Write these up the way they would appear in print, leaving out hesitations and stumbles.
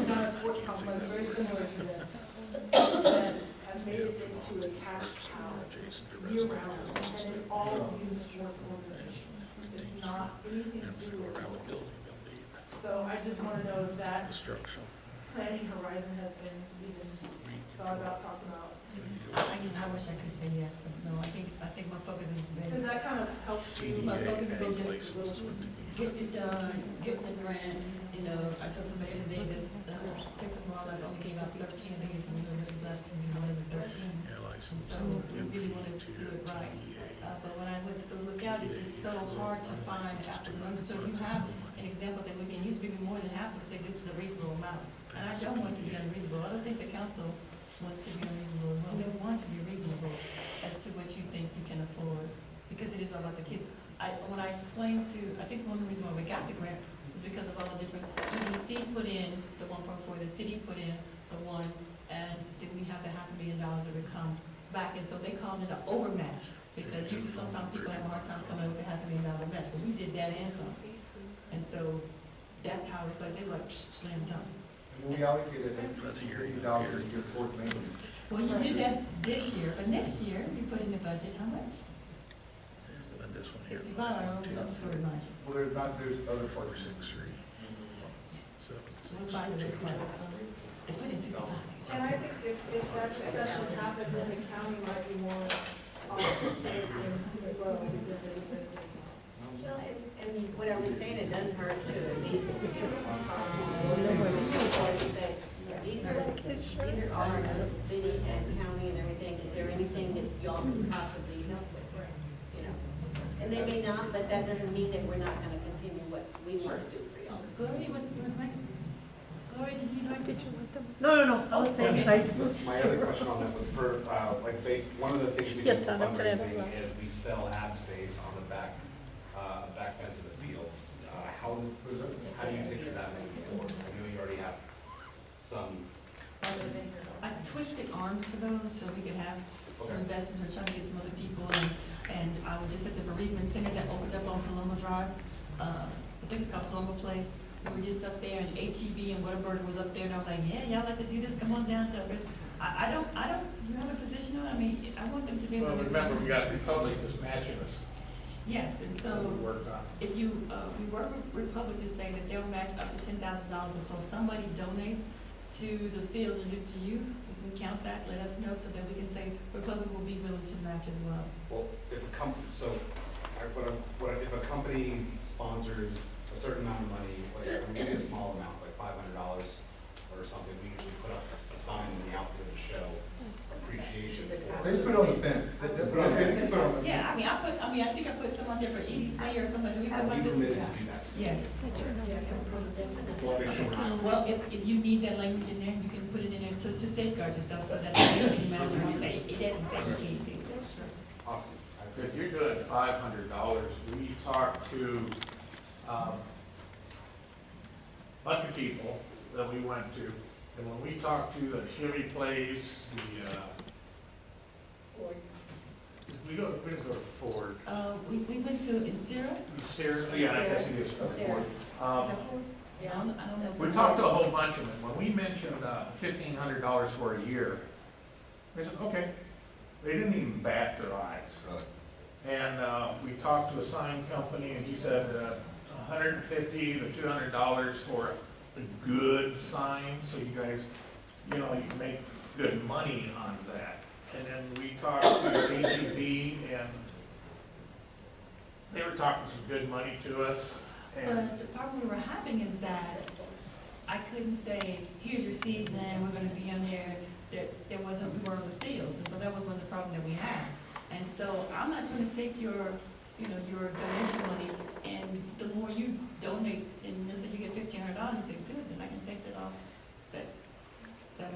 have done a sports complex very similar to this, that have made it into a cash cow year round, and it all use sports organizations. It's not anything to do with sports. So I just want to know if that planning horizon has been even thought about, talked about. I wish I could say yes, but no, I think my focus has been. Because that kind of helps you. My focus has been just little things. getting it done, getting the grant, you know, I told somebody today that the Texas Wildlife only gave out 13 of these, and we were really blessed to be one of the 13. And so we really wanted to do it right. But when I went to go look out, it's just so hard to find apples and oranges. So if you have an example that we can use, we'd be more than happy to say this is a reasonable amount. And I don't want to be unreasonable. I don't think the council wants to be unreasonable as well. We want to be reasonable as to what you think you can afford, because it is all about the kids. When I explained to, I think one of the reasons why we got the grant was because of all the different, EDC put in the 1.4, the city put in the 1, and then we have the $500,000 that would come back, and so they called it an overmatch, because usually sometimes people have a hard time coming up with a $500,000 match, but we did that and some. And so that's how it's like, they were like, slam dunk. We allocated $50,000 a year towards maintenance. Well, you did that this year, but next year, you put in the budget, how much? 65, I don't know, I'm just gonna remind you. Well, there's other parts. We'll find the rest of it. They put in 65. And I think if that discussion happened, then the county might be more facing as well. Well, and what I was saying, it doesn't hurt to at least say, these are all in the city and county and everything. Is there anything that y'all can possibly help with? You know, and they may not, but that doesn't mean that we're not going to continue what we want to do for y'all. Gloria, what do you want to make? Gloria, did you like? No, I was saying, Okay. My other question on that was for, one of the things we do Yes, for I'm gonna put it fundraising up. is we sell ad space on the back fence of the fields. How do you picture that moving forward? I know you already have some. I twisted arms for those, so we could have some Okay. investors. We're trying to get some other people, and I was just at the bereavement center that opened up on Paloma Drive. I think it's called Paloma Place. We were just up there, and HEB and Whataburger was up there, and I was like, yeah, y'all like to do this, come on down to us. I don't, you have a position on, I mean, I want them to be able to. Well, remember, we got Republic that's matching us. Yes, and so. We worked on. If you, we work with Republic to say that they'll match up to $10,000, and so somebody donates to the fields and give to you, we can count that, let us know, so that we can say Republic will be willing to match as well. Well, if a company sponsors a certain amount of money, like maybe a small amount, like $500 or something, we usually put up a sign in the outfield to show appreciation. They just put it on the fence. They put it on the fence. Yeah, I think I put some on there for EDC or something, we put Are like we this. permitted to do that? Yes, Well, make sure we're not. well, if you need that language in there, you can put it in there to safeguard yourself, so that the city manager will say, it doesn't say you can't do it. Awesome. If you're doing $500, we talked to a bunch of people that we went to, and when we talked to the Chili Place, we go to Ford. We went to Insera. Yeah, I guess it is Ford. Yeah, I don't know. if We talked to a whole bunch of them. When we mentioned $1,500 for a year, they said, okay. They didn't even bat their eyes. And we talked to a sign company, and he said $150 to $200 for a good sign, so you guys, you can make good money on that. And then we talked to AGB, and they were talking some good money to us. And But the problem we were having is that I couldn't say, here's your season, we're gonna be on there, we were on the fields, and so that was one of the problems that we had. And so I'm not trying to take your donation money, and the more you donate, and let's say you get $1,500, you say, good, then I can take that off, that $7,000,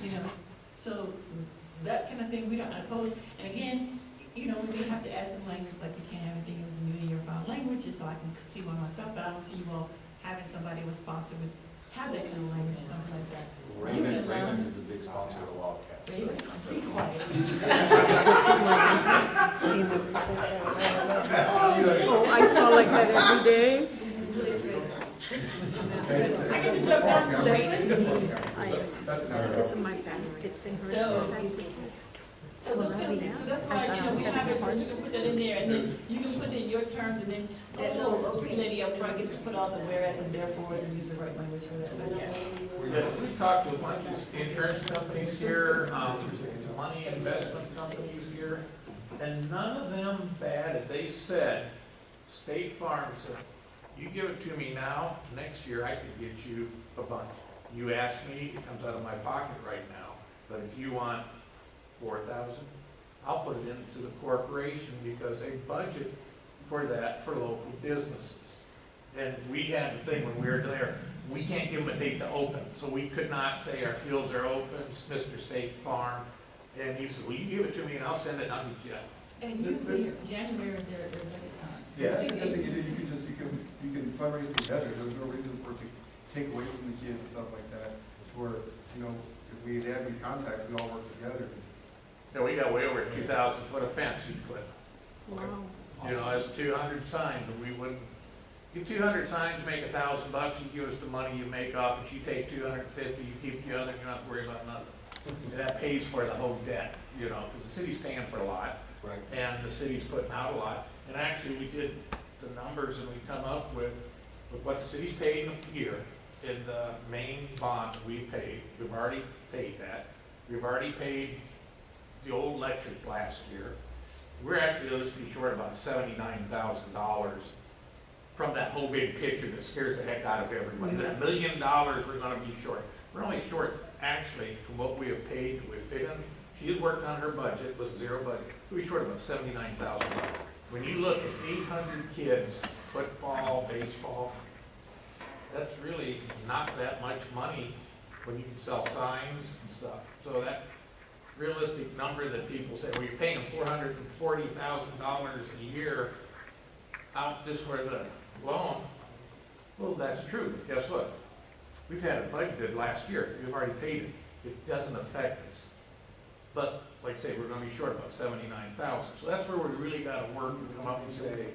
$8,000, So that kind of thing, we don't oppose, and again, we may have to add some language, like we can't have anything in community or foreign languages, so I can see one myself, but I don't see you all having somebody with sponsor with, have that kind of language, or something like that. Raymond's is a big sponsor of the Wildcats. Raymond, be quiet. Oh, I saw like that every day. I I get to jump down the That's another. my family. It's been So those kind of things, so that's why, you know, we have it, so you can put that in there, and then you can put it in your terms, and then that little pretty lady up front gets to put all the whereas and therefores and use the right language for that, but yes. We talked to a bunch of insurance companies here, money investment companies here, and none of them batted. They said, State Farm said, you give it to me now, next year I could get you a bunch. You ask me, it comes out of my pocket right now, but if you want 4,000, I'll put it into the corporation because they budget for that for local businesses. And we had the thing when we were there, we can't give them a date to open, so we could not say our fields are open, Mr. State Farm. And he said, well, you give it to me and I'll send it, I'll get you. And usually January, their budget time. Yes. I think the thing you do, you can fundraise together, there's no reason for it to take away from the kids and stuff like that. Where, you know, if we have these contacts, we all work together. So we got way over 2,000 foot of fence each put. Wow. You know, that's 200 signs, and we wouldn't, get 200 signs, make $1,000, you give us the money you make off it, you take 250, you keep the other, you're not worried about nothing. And that pays for the whole debt, you know, because the city's paying for a lot, Right. and the city's putting out a lot. And actually, we did the numbers, and we come up with what the city's paid in a year in the main bond we paid. We've already paid that. We've already paid the old electric last year. We're actually, let's be short, about $79,000 from that whole big picture that scares the heck out of everybody. That $1 million we're gonna be short. We're only short, actually, from what we have paid, we've fit in. She has worked on her budget, was zero budget. We'll be short about $79,000. When you look at 800 kids, football, baseball, that's really not that much money when you can sell signs and stuff. So that realistic number that people say, well, you're paying $440,000 a year out just for the loan. Well, that's true, but guess what? We've had it budgeted last year, we've already paid it. It doesn't affect us. But, like I say, we're gonna be short about $79,000. So that's where we really gotta work and come up and say,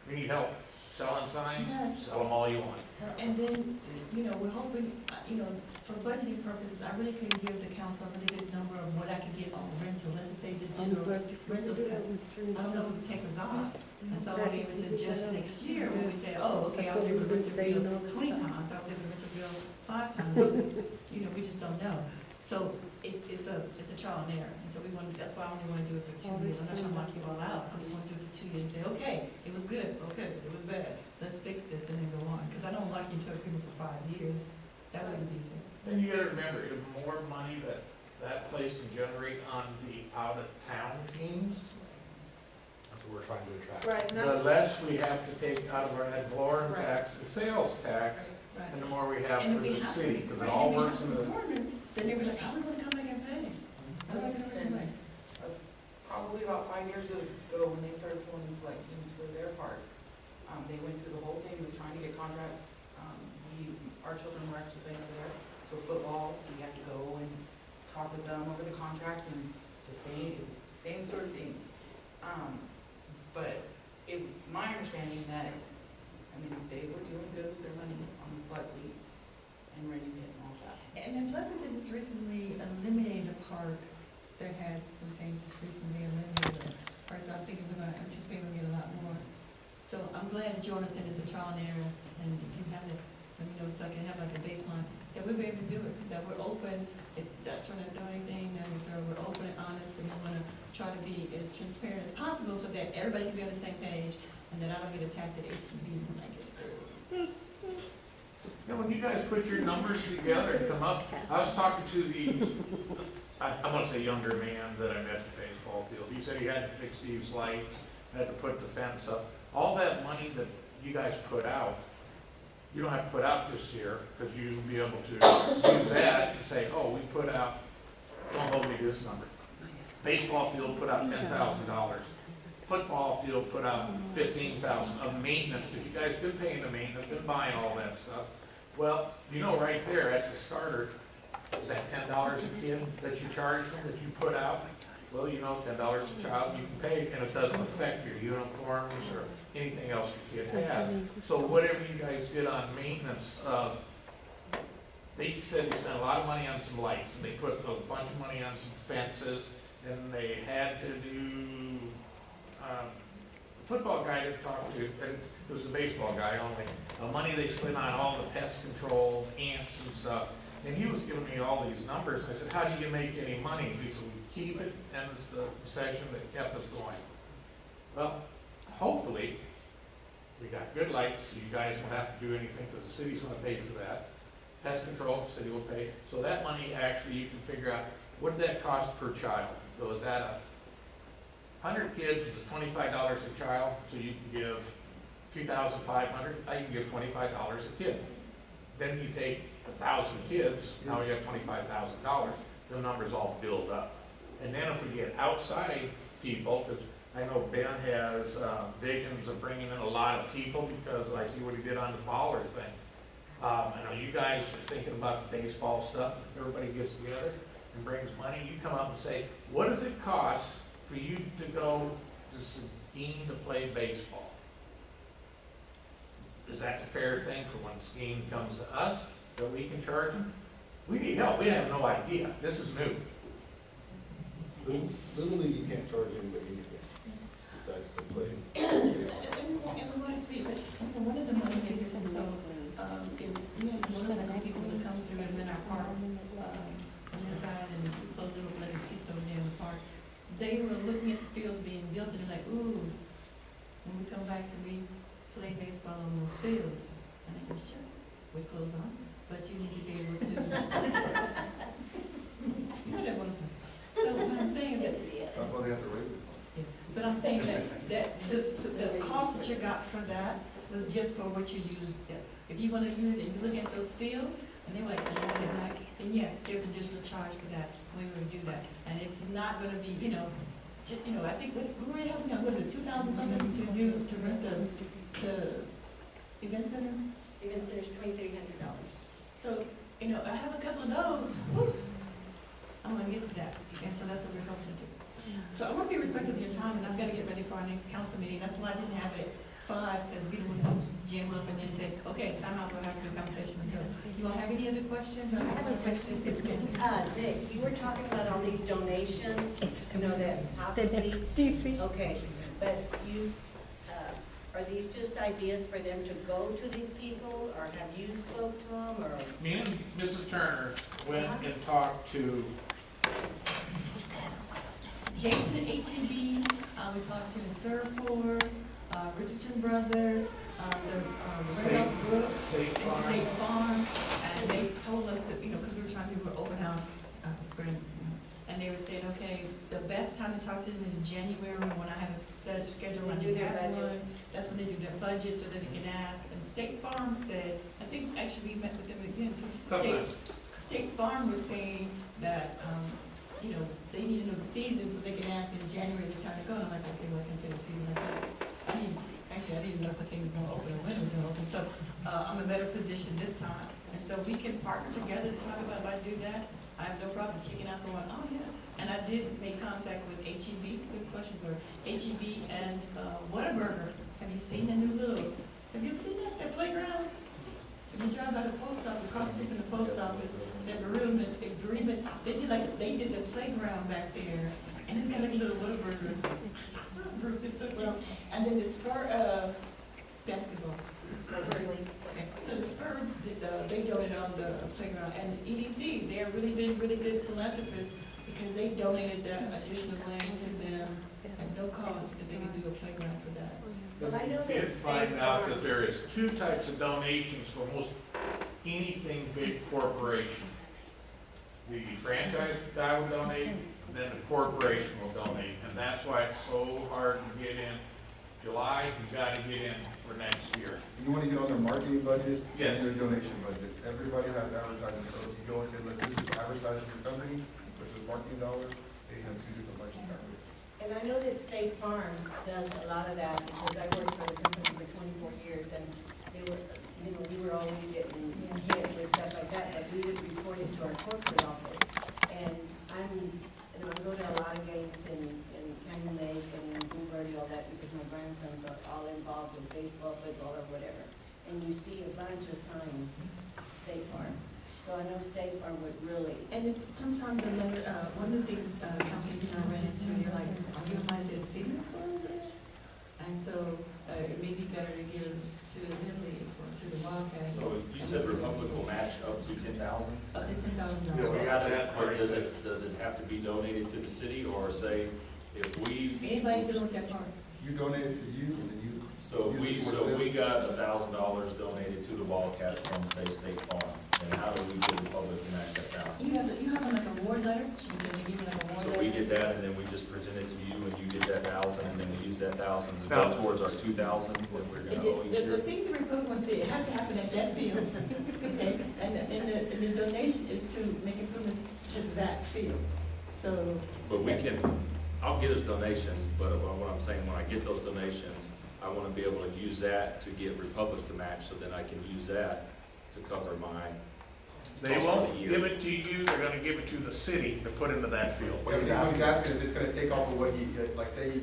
we need help selling signs, sell them all you want. And then, you know, we're hoping, you know, for budgeting purposes, I really couldn't give the council a really good number of what I could get on rental. Let's just say the general rental, because I don't know who the takers are. And so I'll be able to adjust next year when we say, oh, okay, I was able to rent the bill 20 times, I was able to rent the bill 5 times. Just, you know, we just don't know. So it's a trial and error. And so that's why I only want to do it for 2 years. I'm not trying to lock you all out. I just want to do it for 2 years and say, okay, it was good, okay, it was bad. Let's fix this and then go on. Because I don't like you to people for 5 years. That wouldn't be fair. And you gotta remember, the more money that place can generate on the out-of-town teams, That's what we're trying to attract. Right, and the that's, less we have to take out of our ad valorem Right. tax, the sales tax, Right. and the more we have And for if we the have city, some, because right, it all and we have works in some the. tournaments, then they were like, I want to come back and play. I want to come back and play. Probably about 5 years ago, when they started pulling in select teams for their part, they went through the whole thing with trying to get contracts. Our children were actually playing over there, so football, we had to go and talk with them over the contract and it was the same sort of thing. But it was my understanding that, I mean, they were doing good with their money on the select leagues and renting it and all that. And then Pleasanton just recently eliminated a park that had some things just recently eliminated. Or so I'm thinking we're going to anticipate we're going to get a lot more. So I'm glad that you understand it's a trial and error, and if you have it, let me know so I can have like a baseline, that we'll be able to do it, that we're open, not trying to throw anything, that we're open and honest, and we want to try to be as transparent as possible so that everybody can be on the same page, and that I don't get attacked at HEB when I get there. You know, when you guys put your numbers together and come up, I was talking to I want to say younger man that I met at the baseball field. He said he had to fix Steve's lights, had to put the fence up. All that money that you guys put out, you don't have to put out this year, because you'll be able to use that and say, oh, we put out, don't hold me to this number. Baseball field put out $10,000. Football field put out $15,000 of maintenance, because you guys been paying the maintenance, been buying all that stuff. Well, you know, right there, that's a starter. Is that $10 a kid that you charge them, that you put out? well, you know, $10 a child, you can pay, and it doesn't affect your uniforms or anything else your kid has. So whatever you guys did on maintenance, they said they spent a lot of money on some lights, and they put a bunch of money on some fences, and they had to do, the football guy that talked to, it was the baseball guy only, the money they spent on all the pest control, ants and stuff, and he was giving me all these numbers, and I said, how do you make any money? He said, we keep it, and it's the session that kept us going. Well, hopefully, we got good lights, so you guys won't have to do anything, because the city's gonna pay for that. Pest control, the city will pay. So that money, actually, you can figure out, what did that cost per child? So is that 100 kids is $25 a child, so you can give 2,500, I can give $25 a kid. Then you take 1,000 kids, now you have $25,000. The numbers all build up. And then if we get outside people, because I know Ben has visions of bringing in a lot of people, because I see what he did on the baller thing. I know you guys are thinking about the baseball stuff. Everybody gets together and brings money. You come up and say, what does it cost for you to go to Seguin to play baseball? Is that the fair thing for when Seguin comes to us, that we can charge them? We need help. We have no idea. This is new. Little League, you can't charge anybody anything besides to play. And we want it to be, but one of the motivators, and so, is we have one of the people that come through and in our park, on the side, and we close it over, let them sleep over there in the park. They were looking at the fields being built, and they're like, ooh, when we come back and we play baseball on those fields. And I go, sure, with clothes on, but you need to be able to. You know that was. So what I'm saying is that. That's why they have to raise this one. Yeah, but I'm saying that the cost that you got for that was just for what you used. If you wanna use it, you look at those fields, and they're like, then yes, there's additional charge for that, when we would do that. And it's not gonna be, I think, Gloria helped me out, was it 2,000 something to rent the event center? Event center's $2,300. So, I have a couple of those, whew, I'm gonna get to that, and so that's what we're hoping to do. So I want to be respectful of your time, and I've got to get ready for our next council meeting. That's why I didn't have it 5, because we didn't want to jam up and then say, okay, time out, we'll have a conversation with you. You all have any other questions? I have a question. Nick, you were talking about all these donations, that possibly, DC. okay, but are these just ideas for them to go to these people, or have you spoke to them, or? Me and Mrs. Turner went and talked to Jason at H-E-B, we talked to the Surford, Richardson Brothers, the Randolph Brooks, State and Farm. State Farm, and they told us that, because we were trying to do an open house, and they were saying, okay, the best time to talk to them is January, when I have a set schedule, and They do their budget. That's when they do their budget, so that they can ask. And State Farm said, I think actually we met with them again, State Farm was saying that, they need to know the season, so they can ask in January the time to go. And I'm like, okay, well, I can tell the season like that. I didn't know if the thing was gonna open or when it was gonna open, so, I'm in a better position this time. And so we can partner together to talk about if I do that. I have no problem kicking out going, oh, yeah. And I did make contact with H-E-B, good question for H-E-B and, Whataburger. Have you seen the new have you seen that playground? If you drive by the post office, across the street from the post office, that bereavement, they did the playground back there, and it's got like a little Whataburger group, it's so well. And then the Spur, basketball. Okay. So the Spurs, they donated on the playground, and EDC, they're been really good philanthropists, because they donated that additional land to them at no cost, so that they could do a playground for that. Well, I know did that find State out Farm, that there is 2 types of donations for most anything big corporation. The franchise guy will donate, and then the corporation will donate, and that's why it's so hard to get in. July, you gotta get in for next year. You want to get on their marketing budget? Yes. And their donation budget. Everybody has advertising, so if you go and say, look, this is advertising for the company versus marketing dollars, they have 2 different budget categories. and I know that State Farm does a lot of that, because I worked for the company for 24 years, and they were, we were always getting hit with stuff like that, but we would report it to our corporate office. And I go to a lot of games So I know State Farm would really, And it, sometimes the letter, one of these companies I ran into, they're like, are you applying to the city for this? And so, it may be better to give to the Lily or to the Wildcats. So you said Republic will match up to 10,000? Up to $10,000. Yeah, we got that. Or does it have to be donated to the city, or say, if we, Anybody dealing with that part? You donate it to you, and then you. so if we got $1,000 donated to the Wildcats from, say, State Farm, then how do we get Republic to match that 1,000? You have like a award letter, they give you like a award letter. So we did that, and then we just present it to you, and you get that 1,000, and then we use that 1,000 to No. go towards our 2,000 that we're It gonna did- owe each The year. thing the Republicans say, it has to happen at that field, okay? And the donation is to make improvements to that field, so. But we can, I'll get us donations, but what I'm saying, when I get those donations, I wanna be able to use that to get Republic to match, so then I can use that to cover my, They cost for won't the year. give it to you, they're gonna give it to the city to put into that field. What he's asking is it's gonna take off of what he, like, say he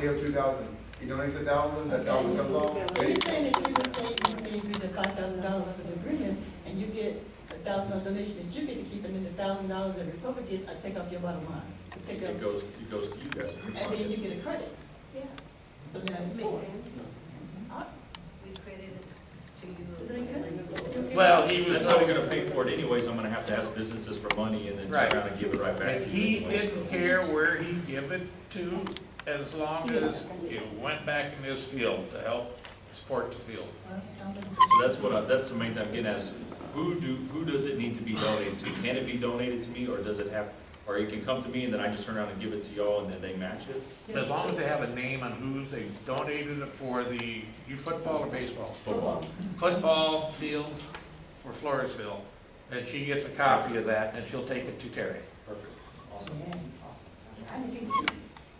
gave 2,000, he donates 1,000, that 1,000 comes off. So you're saying that you would say, you agree to $5,000 for the agreement, and you get $1,000 donation that you get to keep, and then the $1,000 that Republic gets, I take off your bottom line. I take off, it goes to you guys. and then you get a credit. yeah, So now it's makes four. sense. Ah, We credited to you. Does that make sense? Well, he was That's how we're gonna pay for it anyways, I'm gonna have to ask businesses for money and then Right. turn around and give it right back And to he you anyways. didn't care where he give it to, as long as it went back in this field to help support the field. So that's the main thing I'm getting at, is who does it need to be donated to? Can it be donated to me, or does it have, or it can come to me and then I just turn around and give it to y'all and then they match it? As long as they have a name on who they donated it for, the, you football or baseball? Football. Football field for Floresville, and she gets a copy of that, and she'll take it to Terry. Perfect, awesome. I think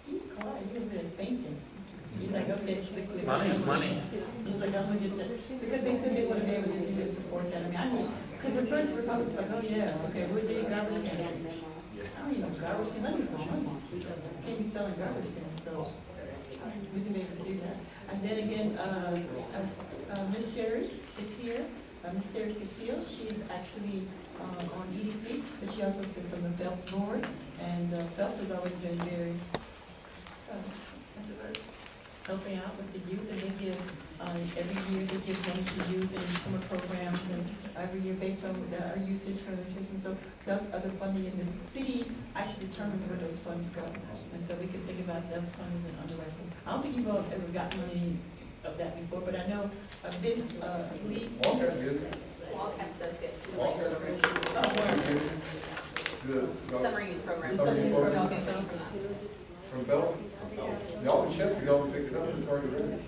he's quiet, you're really thinking. He's like, okay. Money's money. He's like, I'm gonna get that, because they said they want to be able to do it, support that, I mean, I knew, because the first Republic's like, oh yeah, okay, we're doing garbage cans. I don't even know garbage cans, I need some money, can't be selling garbage cans, so we can be able to do that. And then again, Ms. Sherry is here, Ms. Sherry Castillo, she's actually, on EDC, but she also sits on the Phelps board, and Phelps has always been very, helping out with the youth, and they give, every year they give money to youth and summer programs, and every year based on our usage for the system, so thus other funding, and the city actually determines where those funds go. And so we can think about those funds and otherwise. I don't think you've all ever gotten money of that before, but I know Vince, Lee. Wildcats good. Wildcats does get Wildcats summer youth program. Summer youth program. program. From Bell? Y'all can check, y'all can pick it up, it's already ready.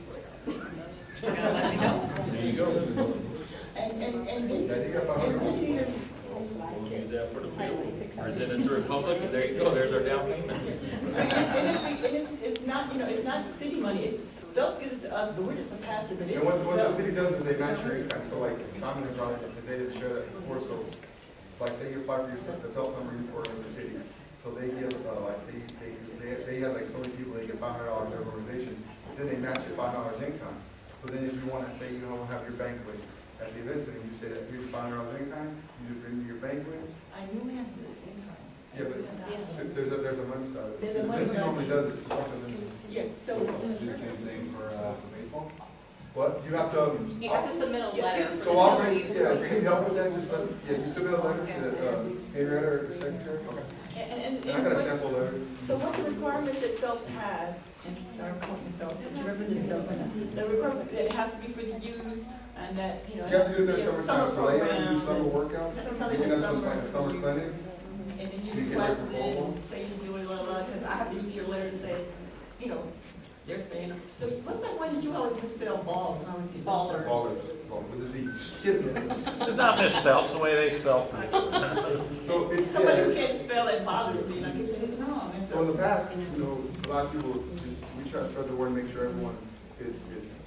There you go. And Vince. Yeah, you got 500. We'll use that for the field, present it to Republic, and there you go, there's our down payment. And it's not, it's not city money, it's, Phelps gives it to us, but we're just a pass it, but it's. And what the Phelps. city does is they match your income, so like, Tommy has brought it, they didn't share that before, so, like, say you apply for the Phelps number youth program in the city, so they give, like, say, they have like so many people, they get $500 in their organization, then they match it $5 income. So then if you wanna say, you know, have your banquet at the event center, you say that here's $500 income, you just bring your banquet. I knew we had to do it income. Yeah, but there's a money side. There's a money Vince side. normally does it, so often. Yeah, so. Do the same thing for baseball? What, you have to. You have to submit a letter. So I'll bring, yeah, if you need help with that, just let, yeah, you submit a letter to, Henrietta or the secretary, okay. And And I got a sample letter. so what the requirements that Phelps has, and sorry, I'm quoting Phelps, Representative Phelps, the requirements, that it has to be for the youth, and that, You have to do their summertime, so they do summer program. workouts, Something maybe in that's some summer. like a summer clinic. And then You you get request like a it, proposal? say you do it, because I have to use your letter to say, they're saying, so what's that one that you always misspell balls, and I always get Ballers. Ballers, with a Z. Kids. It's not misspelled, it's the way they spell it. So it's, somebody who yeah, can't spell it bothers me, and I keep saying it's wrong, and so in so. the past, a lot of people just, we try to spread the word and make sure everyone is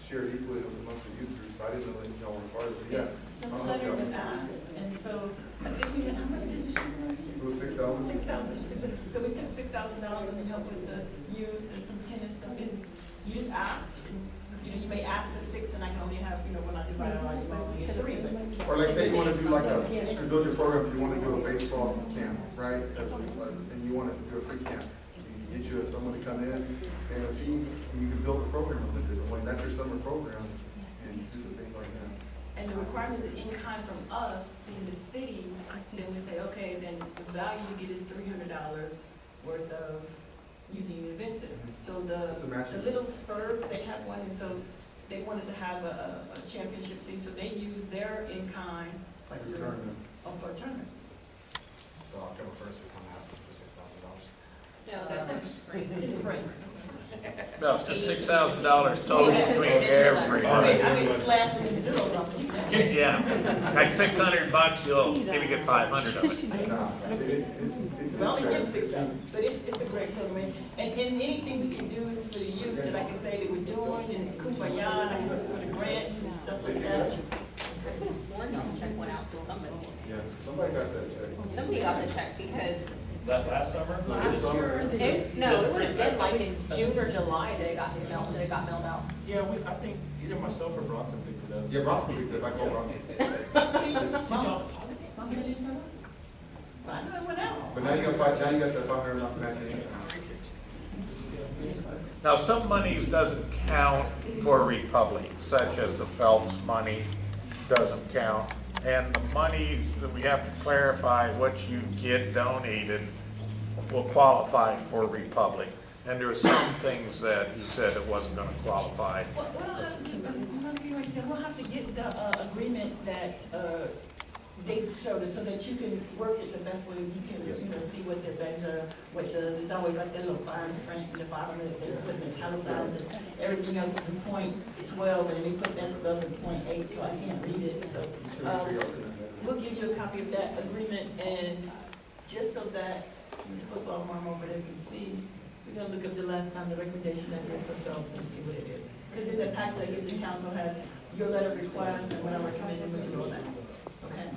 shared equally amongst the youth groups, so I didn't know that y'all were part of it, yeah. So the letter was asked, and so I think we had, how much did you? It was 6,000. 6,000. So we took $6,000 and helped with the youth and some tennis stuff, and you just asked, and, you may ask for 6, and I can only have, when I divide it out, you might only get 3, but Or like say you wanna do like to build your program, you wanna do a baseball camp, right? And you wanna do a free camp. You can get you someone to come in, pay a fee, and you can build a program with it. When that's your summer program, and you do some things like that. And the requirements of in-kind from us, being the city, then we say, okay, then the value you get is $300 worth of using the event center. So It's a matching. the little spur, they have one, and so they wanted to have a championship season, so they use their in-kind It's like a tournament. for a tournament. So October first, we come asking for $6,000. No, that's in the spring. It's in the spring. No, it's just $6,000 total Yeah, between it's a everybody. I mean, slash the zeros off of you now. Yeah, like $600, you'll maybe get 500 of it. Nah, We only get 6,000, but it's a great program. And anything we can do for the youth that I can say that we're doing, and Kumbaya, I can do for the grants and stuff like that. I could have sworn this check went out to somebody. Yeah, somebody got that check. Somebody got the check because That last summer? last year, no, it would have been like in June or July that it got mailed out. Yeah, I think either myself or Bronson picked it up. Yeah, Bronson picked it up. I called Bronson. See, Mama didn't say that? But I know it went out. But now you got the 500 month matching income. Now, some monies doesn't count for Republic, such as the Phelps money doesn't count. And the money that we have to clarify, what you get donated will qualify for Republic. And there were some things that he said it wasn't gonna qualify. What I'll have to do, we'll have to get the agreement that they showed us so that you can work it the best way you can, see what their bags are, what does, it's always like that little fine print in the bottom of it, they put in italicized, and everything else is in .12, and they put that stuff in .8, so I can't read it, so. We'll give you a copy of that agreement, and just so that Ms. Football Mom over there can see, we're gonna look up the last time the recommendation that they put Phelps and see what it is. Because in the packet that gives you council has your letter of request and what I recommend, and we do all that, okay?